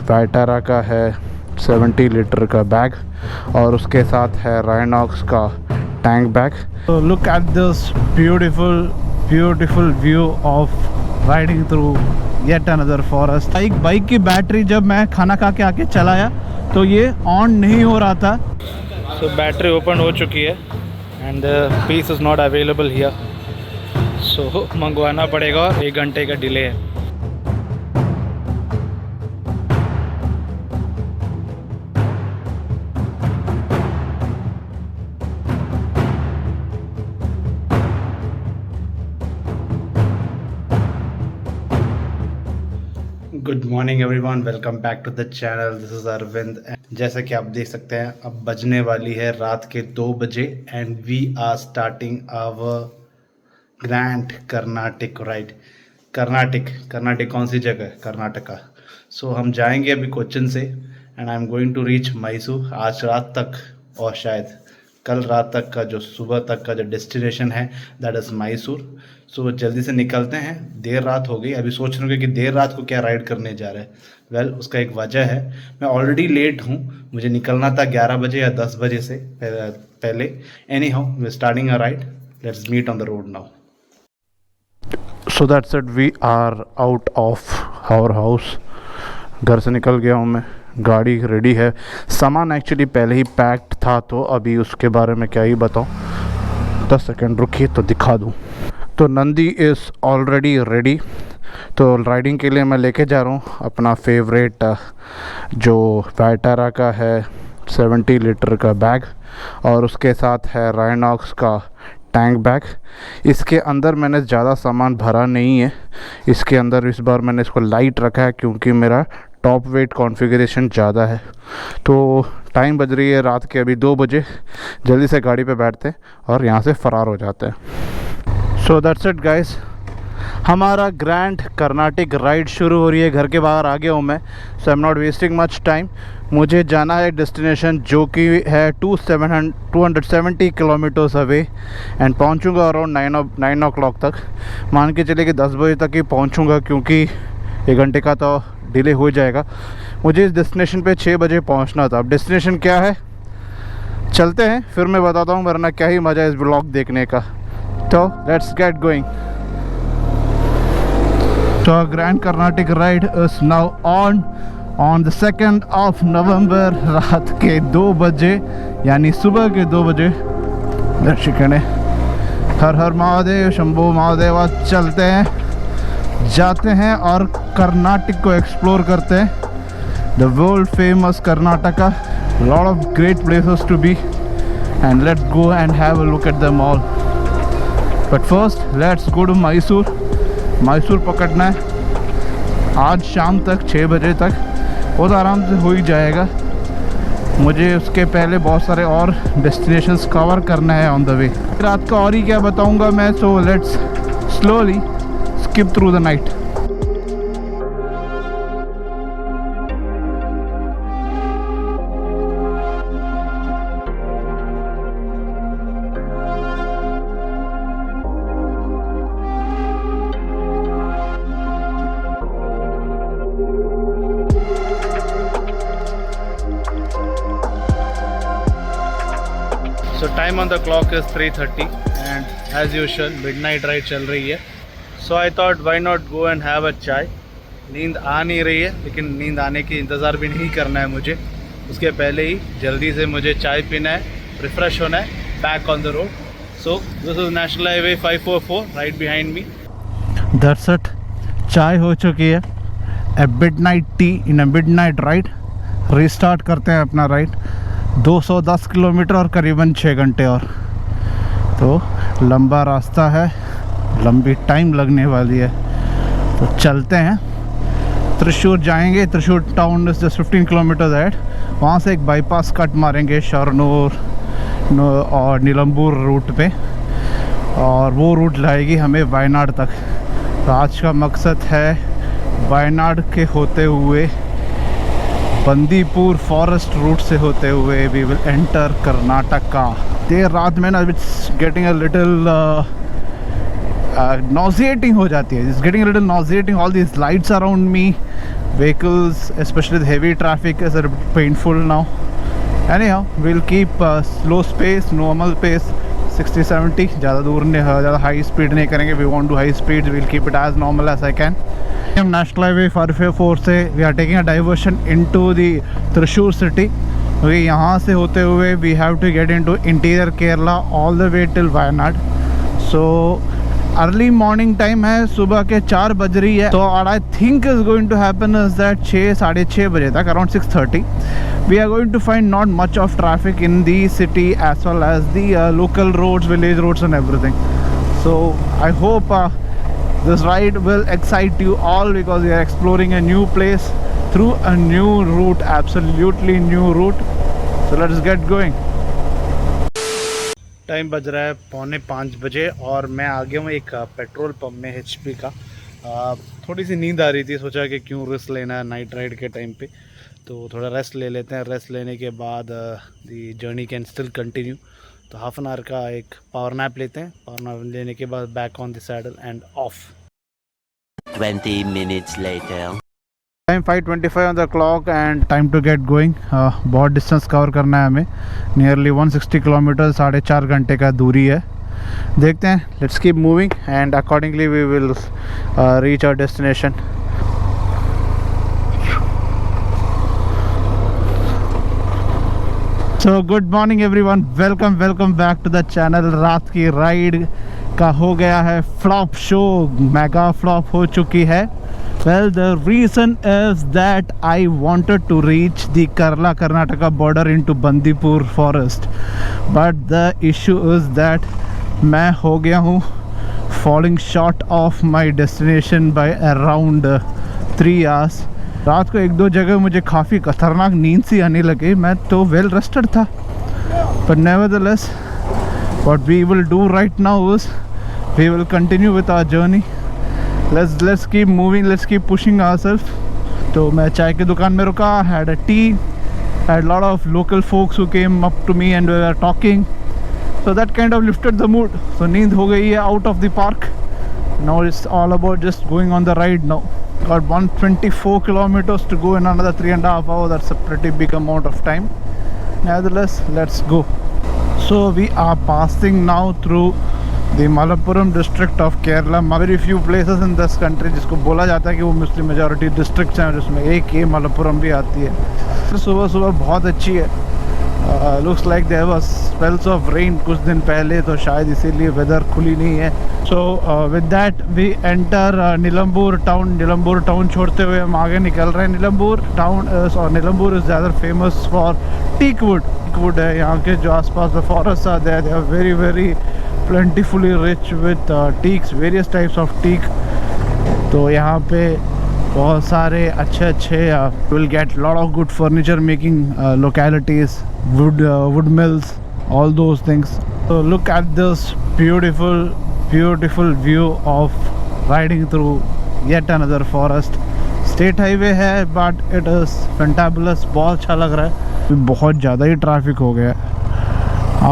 वाइटारा का है 70 लीटर का बैग और उसके साथ है राइनॉक्स का टैंक बैग। तो look at this beautiful view of riding through yet another forest. Bike की बैटरी जब मैं खाना खा के आके चलाया तो ये ऑन नहीं हो रहा था। सो बैटरी ओपन हो चुकी है and piece is not available here, so मंगवाना पड़ेगा। 1 घंटे का डिले है। Good morning everyone, welcome back to the channel. This is Arvind. जैसा कि आप देख सकते हैं अब बजने वाली है रात के 2 बजे and we are starting our grand Karnatic ride. Karnatic कौन सी जगह? कर्नाटका। सो हम जाएंगे अभी कोचिन से and I am going to reach Mysore आज रात तक और शायद कल रात तक का जो सुबह तक का जो डेस्टिनेशन है दैट इज़ मैसूर। सो जल्दी से निकलते हैं। देर रात हो गई। अभी सोच रहे हो कि देर रात को क्या राइड करने जा रहे हैं। वेल उसका एक वजह है, मैं ऑलरेडी लेट हूँ। मुझे निकलना था 11 बजे या 10 बजे से पहले। Anyhow we starting a ride, let's meet on the road now. So that's it, we are out of our house. घर से निकल गया हूँ मैं, गाड़ी रेडी है। सामान एक्चुअली पहले ही पैक्ड था तो अभी उसके बारे में क्या ही बताऊँ। 10 सेकेंड रुकिए तो दिखा दूँ। तो नंदी इज़ ऑलरेडी रेडी। तो राइडिंग के लिए मैं लेके जा रहा हूँ अपना फेवरेट जो वाइटारा का है 70 लीटर का बैग और उसके साथ है राइनॉक्स का टैंक बैग। इसके अंदर मैंने ज़्यादा सामान भरा नहीं है। इसके अंदर इस बार मैंने इसको लाइट रखा है क्योंकि मेरा टॉप वेट कॉन्फ़िगरेशन ज़्यादा है। तो टाइम बज रही है रात के अभी 2 बजे। जल्दी से गाड़ी पे बैठते हैं और यहाँ से फ़रार हो जाते हैं। सो दैट्स इट गाइस, हमारा ग्रैंड कर्नाटिक राइड शुरू हो रही है। घर के बाहर आ गया हूँ मैं, so I am not wasting much time. मुझे जाना है डेस्टिनेशन जो कि है 270 किलोमीटर्स अवे एंड पहुँचूँगा अराउंड 9 o'clock तक। मान के चले कि 10 बजे तक ही पहुँचूँगा क्योंकि 1 घंटे का तो डिले हो जाएगा। मुझे इस डेस्टिनेशन पे 6 बजे पहुँचना था। अब डेस्टिनेशन क्या है चलते हैं, फिर मैं बताता हूँ, वरना क्या ही मज़ा है इस ब्लॉग देखने का। तो लेट्स गेट गोइंग। तो grand Karnatic ride is now on the 2nd of November रात के 2 बजे यानी सुबह के 2 बजे। दर्शकने हर हर महादेव शंभो महादेवा। चलते हैं, जाते हैं और कर्नाटक को एक्सप्लोर करते हैं। The world famous Karnataka, lot of great places to be and let's go and have a look at them all. But first let's go to Mysore पकड़ना है आज शाम तक 6 बजे तक। वो तो आराम से हो ही जाएगा। मुझे उसके पहले बहुत सारे और डेस्टिनेशंस कवर करना है ऑन द वे। रात का और ही क्या बताऊंगा मैं। So let's slowly skip through the night. So time on the clock is 3:30 and as usual midnight ride चल रही है। So I thought why not go and have a chai. नींद आ नहीं रही है लेकिन नींद आने की इंतज़ार भी नहीं करना है मुझे। उसके पहले ही जल्दी से मुझे चाय पीना है, रिफ़्रेश होना है, back on the road. So this is national highway 544 right behind me. That's it, चाय हो चुकी है। ए मिडनाइट टी इन अ मिडनाइट राइड। रीस्टार्ट करते हैं अपना राइड। 210 किलोमीटर और करीबन 6 घंटे और। तो लंबा रास्ता है, लंबी टाइम लगने वाली है। तो चलते हैं, त्रिशूर जाएंगे। Thrissur town is just 15 kilometre add. वहाँ से एक बाईपास कट मारेंगे शरनूर और नीलम्बूर रूट पे और वो रूट लाएगी हमें वायनाड तक। तो आज का मकसद है वायनाड के होते हुए बंदीपुर फॉरेस्ट रूट से होते हुए वी विल एंटर कर्नाटका। देर रात में ना it's getting a little nauseating हो जाती है। It's getting a little nauseating, all this lights around me, vehicles, especially the heavy traffic, is a bit painful now. Anyhow, we'll keep slow pace, normal pace, 60-70. ज़्यादा दूर नहीं, ज़्यादा high speed नहीं करेंगे. We won't do high speeds. We'll keep it as normal as I can. National Highway 454 से we are taking a diversion into the Thrissur city. Okay, यहाँ से होते हुए we have to get into interior Kerala all the way till Wayanad. So early morning time है, सुबह के 4 बज रही है. तो और I think is going to happen is that 6-6:30 बजे तक, around 6:30 we are going to find not much of traffic in the city as well as the local roads, village roads and everything. So I hope this ride will excite you all because we are exploring a new place through a new route, absolutely new route. So let's get going. Time बज रहा है 4:45 बजे और मैं आ गया हूँ एक petrol pump में HP का. थोड़ी सी नींद आ रही थी, सोचा कि क्यों रिस्क लेना है नाइट राइड के टाइम पे, तो थोड़ा रेस्ट ले लेते हैं. रेस्ट लेने के बाद दी जर्नी कैन स्टिल कंटिन्यू. तो हाफ एन आवर का एक पावर नैप लेते हैं. पावर नैप लेने के बाद back on the saddle end of. 20 minutes later. Time 5:25 on the clock and time to get going. बहुत डिस्टेंस कवर करना है हमें, नियरली 160 किलोमीटर, 4.5 घंटे का दूरी है. देखते हैं, let's keep moving and accordingly we will reach our destination. So good morning everyone, welcome back to the channel. रात की राइड का हो गया है फ्लॉप शो, मेगा फ्लॉप हो चुकी है. Well, the reason is that I wanted to reach the Kerala-Karnataka border into Bandipur forest, but the issue is that मैं हो गया हूँ falling short of my destination by around 3 hours. रात को 1-2 जगह मुझे काफ़ी खतरनाक नींद सी आने लगी. मैं तो वेल रेस्टेड था, but nevertheless what we will do right now is we will continue with our journey. Let's keep moving, let's keep pushing ourselves. तो मैं चाय की दुकान में रुका, had a tea, had a lot of local folks who came up to me and we were talking. So that kind of lifted the mood. So नींद हो गई है out of the park. Now it's all about just going on the ride now. Got 124 kilometers to go in another 3.5 hours. That's a pretty big amount of time. Nevertheless, let's go. So we are passing now through the Malappuram district of Kerala. Very few places in this country जिसको बोला जाता है कि वो Muslim majority districts हैं, जिसमें एक ये मलप्पुरम भी आती है. तो सुबह बहुत अच्छी है. Looks like there was spells of rain कुछ दिन पहले, तो शायद इसीलिए वेदर खुली नहीं है. So with that we enter Nilambur town. Nilambur town छोड़ते हुए हम आगे निकल रहे हैं. नीलम्बूर टाउन और नीलम्बूर इज़ ज़्यादा फेमस फॉर टीक वुड है. यहाँ के जो आसपास the forest are there, they are very very plentifully rich with teaks, various types of teak. तो यहाँ पे बहुत सारे अच्छे will get lot of good furniture making localities, wood mills, all those things. So look at this beautiful view of riding through yet another forest. State highway है but it is fantabulous. बहुत अच्छा लग रहा है. बहुत ज़्यादा ही traffic हो गया है.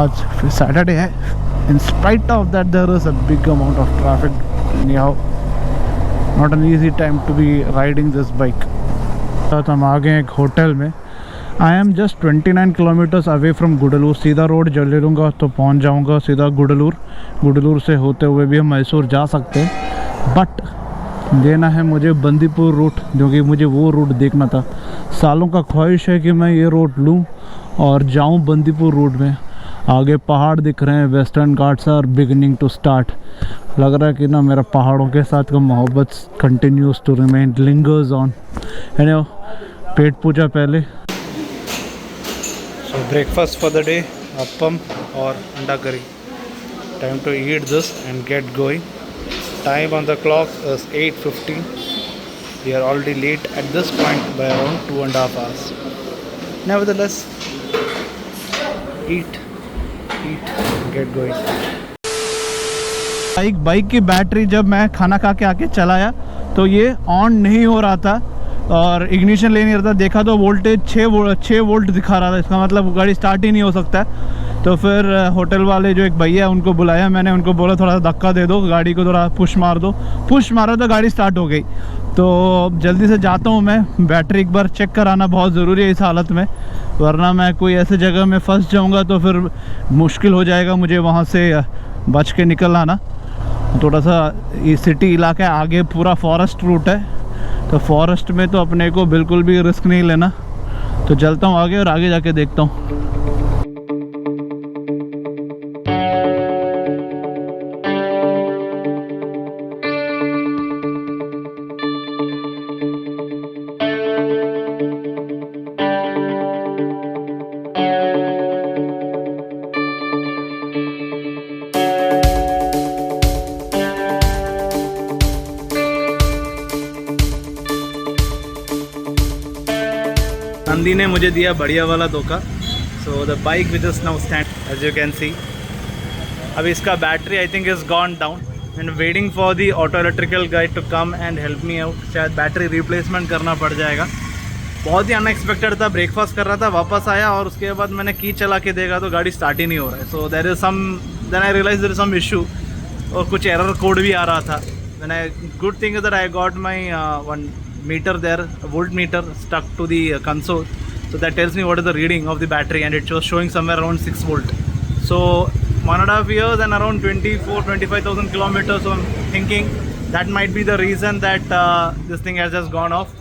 आज सैटरडे है. In spite of that, there is a big amount of traffic. Anyhow, not an easy time to be riding this bike. तो हम आ गए एक होटल में. I am just 29 kilometers away from Gudalur. सीधा रोड जल ले लूँगा तो पहुँच जाऊँगा सीधा गुडलूर. गुडलूर से होते हुए भी हम मैसूर जा सकते हैं, बट लेना है मुझे बंदीपुर रूट, क्योंकि मुझे वो रूट देखना था. सालों का ख्वाहिश है कि मैं ये रूट लूँ और जाऊँ बंदीपुर रूट में. आगे पहाड़ दिख रहे हैं, Western Ghats are beginning to start. लग रहा है कि ना मेरा पहाड़ों के साथ का मोहब्बत continues to remain, lingers on. Anyway, पेट पूजा पहले. So breakfast for the day, appam और अंडा curry. Time to eat this and get going. Time on the clock is 8:15. We are already late at this point by around 2.5 hours. Nevertheless, eat, get going. Bike की battery जब मैं खाना खा के आके चलाया तो ये ऑन नहीं हो रहा था. और इग्निशन ले नहीं रहा था। देखा तो वोल्टेज 6 वोल्ट दिखा रहा था। इसका मतलब गाड़ी स्टार्ट ही नहीं हो सकता है। तो फिर होटल वाले जो एक भैया उनको बुलाया मैंने, उनको बोला थोड़ा सा धक्का दे दो, गाड़ी को थोड़ा पुश मार दो। पुश मारा तो गाड़ी स्टार्ट हो गई। तो जल्दी से जाता हूँ मैं, बैटरी एक बार चेक कराना बहुत ज़रूरी है इस हालत में, वरना मैं कोई ऐसे जगह में फंस जाऊँगा तो फिर मुश्किल हो जाएगा मुझे वहाँ से बच के निकल आना। थोड़ा सा ये सिटी इलाका है, आगे पूरा फॉरेस्ट रूट है, तो फॉरेस्ट में तो अपने को बिल्कुल भी रिस्क नहीं लेना। तो चलता हूँ आगे और आगे जाके देखता हूँ। नंदी ने मुझे दिया बढ़िया वाला धोखा। So the bike which is now stand as you can see. अब इसका battery I think is gone down and waiting for the auto electrical guy to come and help me out. शायद बैटरी रिप्लेसमेंट करना पड़ जाएगा। बहुत ही unexpected था, breakfast कर रहा था, वापस आया और उसके बाद मैंने की चला के देखा तो गाड़ी स्टार्ट ही नहीं हो रहा है। So there is some, then I realize there is some issue और कुछ एरर कोड भी आ रहा था। Then I, good thing is that I got my one meter there, a voltmeter stuck to the console, so that tells me what is the reading of the battery, and it was showing somewhere around 6 volt. So 1.5 years and around 25,000 kilometers. So I'm thinking that might be the reason that this thing has just gone off.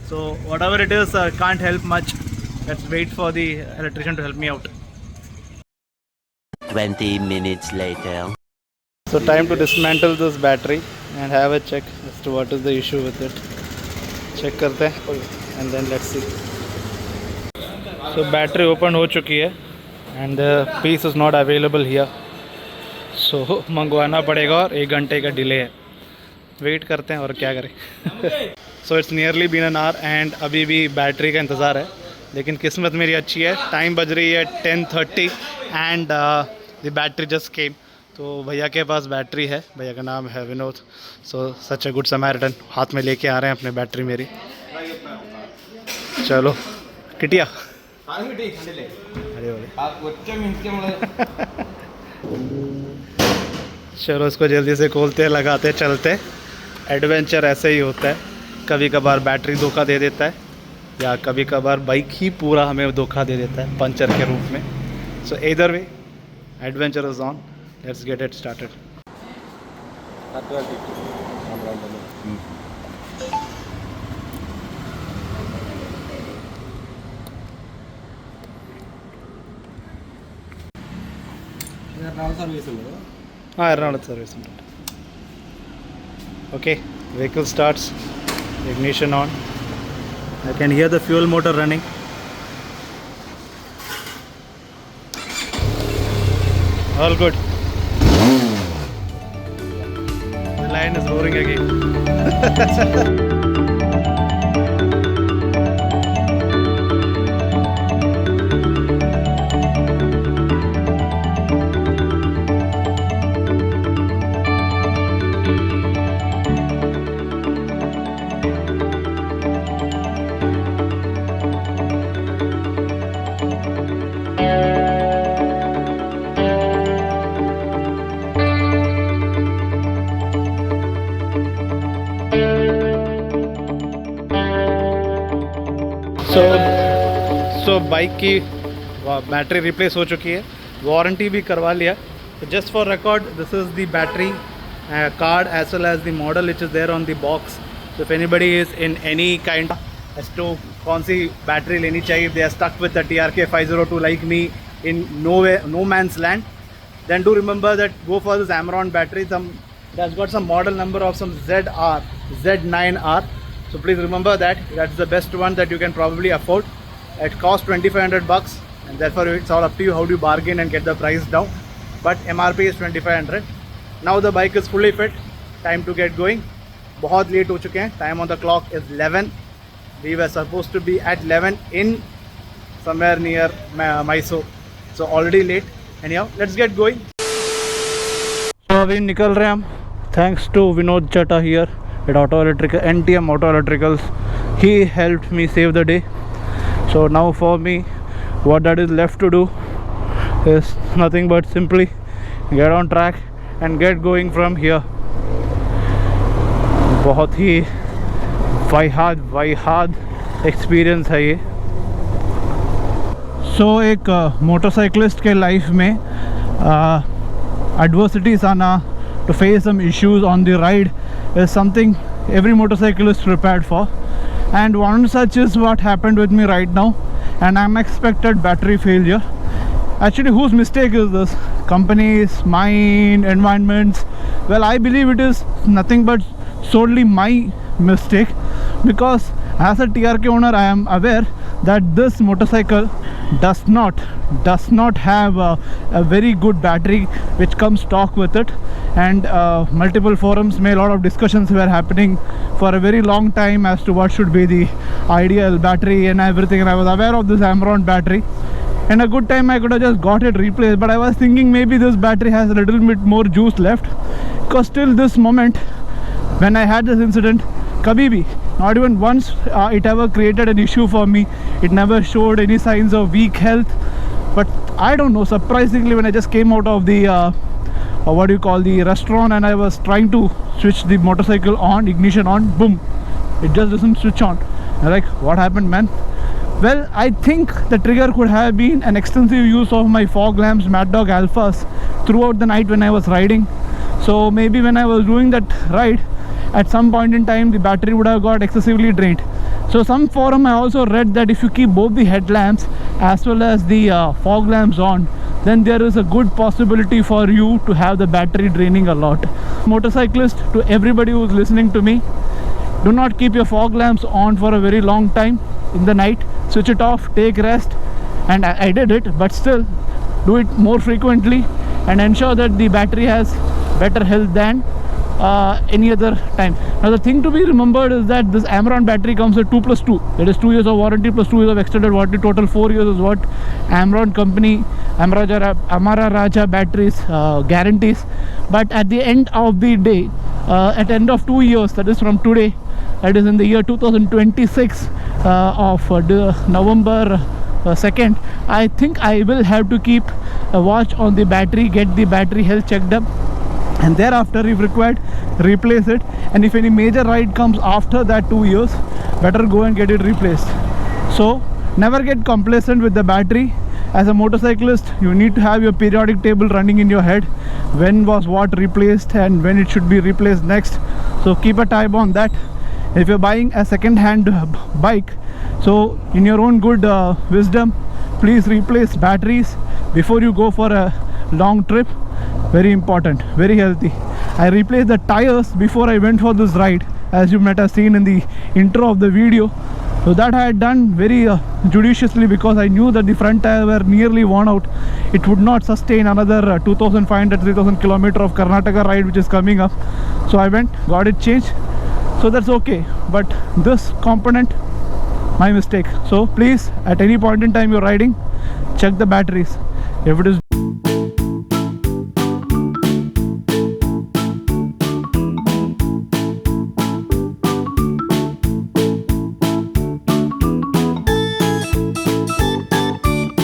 So whatever it is, can't help much. Let's wait for the electrician to help me out. 20 minutes later. So time to dismantle this battery and have a check as to what is the issue with it. Check करते हैं and then let's see. So battery open हो चुकी है and piece is not available here, so मंगवाना पड़ेगा और 1 घंटे का डिले है। वेट करते हैं और क्या करें। So it's nearly been an hour and अभी भी बैटरी का इंतज़ार है, लेकिन किस्मत मेरी अच्छी है। टाइम बज रही है 10:30 and the battery just came. तो भैया के पास बैटरी है, भैया का नाम है विनोद। सो सच ए गुड समैरिटन, हाथ में लेके आ रहे हैं अपने बैटरी मेरी। चलो किटिया चलो इसको जल्दी से खोलते लगाते चलते। एडवेंचर ऐसे ही होता है, कभी कभार बैटरी धोखा दे देता है या कभी कभार बाइक ही पूरा हमें धोखा दे देता है पंचर के रूप में। सो either way adventure is on. Let's get it started. Ernakulam service center. Okay, vehicle starts, ignition on. I can hear the fuel motor running. All good. The lion is roaring again. So bike की battery replace हो चुकी है, warranty भी करवा लिया। तो just for record, this is the battery card as well as the model which is there on the box. So if anybody is in any kind as to कौन सी battery लेनी चाहिए, they are stuck with the TRK 502 like me in no man's land, then do remember that go for this Amaron battery. That's got some model number of some Z9R. So please remember that that's the best one that you can probably afford. It costs $2,500 and therefore it's all up to you how do you bargain and get the price down. But MRP is $2,500. Now the bike is fully fit. Time to get going. बहुत late हो चुके हैं. Time on the clock is 11. We were supposed to be at 11 in somewhere near Mysore. So already late. Anyhow, let's get going. तो अभी निकल रहे हैं हम, थैंक्स टू विनोद चटा here eight auto electrical, NTM auto electricals. he helped me save the day. So now for me, what that is left to do is nothing but simply get on track and get going from here. बहुत ही वाहियात experience है ये. सो एक motorcyclist के life में adversities आना, to face some issues on the ride, is something every motorcyclist prepared for. And one such is what happened with me right now, an unexpected battery failure. Actually, whose mistake is this? Companies, mine, environments? Well, I believe it is nothing but solely my mistake, because as a TRK owner I am aware that this motorcycle does not have a very good battery which comes stock with it. And multiple forums a lot of discussions were happening for a very long time as to what should be the ideal battery and everything, and I was aware of this Amron battery. And a good time I could have just got it replaced, but I was thinking maybe this battery has a little bit more juice left, because till this moment when I had this incident, kabhi bhi, not even once it ever created an issue for me. It never showed any signs of weak health. But I don't know, surprisingly, when I just came out of the the restaurant, and I was trying to switch the motorcycle on, ignition on, boom, it just doesn't switch on. I'm like, what happened, man? Well, I think the trigger could have been an extensive use of my fog lamps, Mad Dog Alphas, throughout the night when I was riding. So maybe when I was doing that ride, at some point in time the battery would have got excessively drained. So some forum I also read that if you keep both the headlamps as well as the fog lamps on, then there is a good possibility for you to have the battery draining a lot. Motorcyclist, to everybody who is listening to me, do not keep your fog lamps on for a very long time in the night. Switch it off, take rest. And I did it, but still do it more frequently and ensure that the battery has better health than any other time. Now the thing to be remembered is that this Amron battery comes with 2+2. That is 2 years of warranty plus 2 years of extended warranty. Total 4 years is what Amron company, Amara Raja batteries guarantees. But at the end of the day, at the end of 2 years, that is from today, that is in the year 2026 of November 2nd, I think I will have to keep a watch on the battery, get the battery health checked up, and thereafter if required replace it. And if any major ride comes after that 2 years, better go and get it replaced. So never get complacent with the battery. As a motorcyclist, you need to have your periodic table running in your head, when was what replaced and when it should be replaced next. So keep a tab on that. If you're buying a second-hand bike, so in your own good wisdom, please replace batteries before you go for a long trip. Very important, very healthy. I replaced the tires before I went for this ride, as you might have seen in the intro of the video. So that I had done very judiciously, because I knew that the front tires were nearly worn out. It would not sustain another 2,500-3,000 kilometer of Karnataka ride which is coming up. So I went, got it changed. So that's okay. But this component, my mistake. So please, at any point in time you're riding, check the batteries. If it is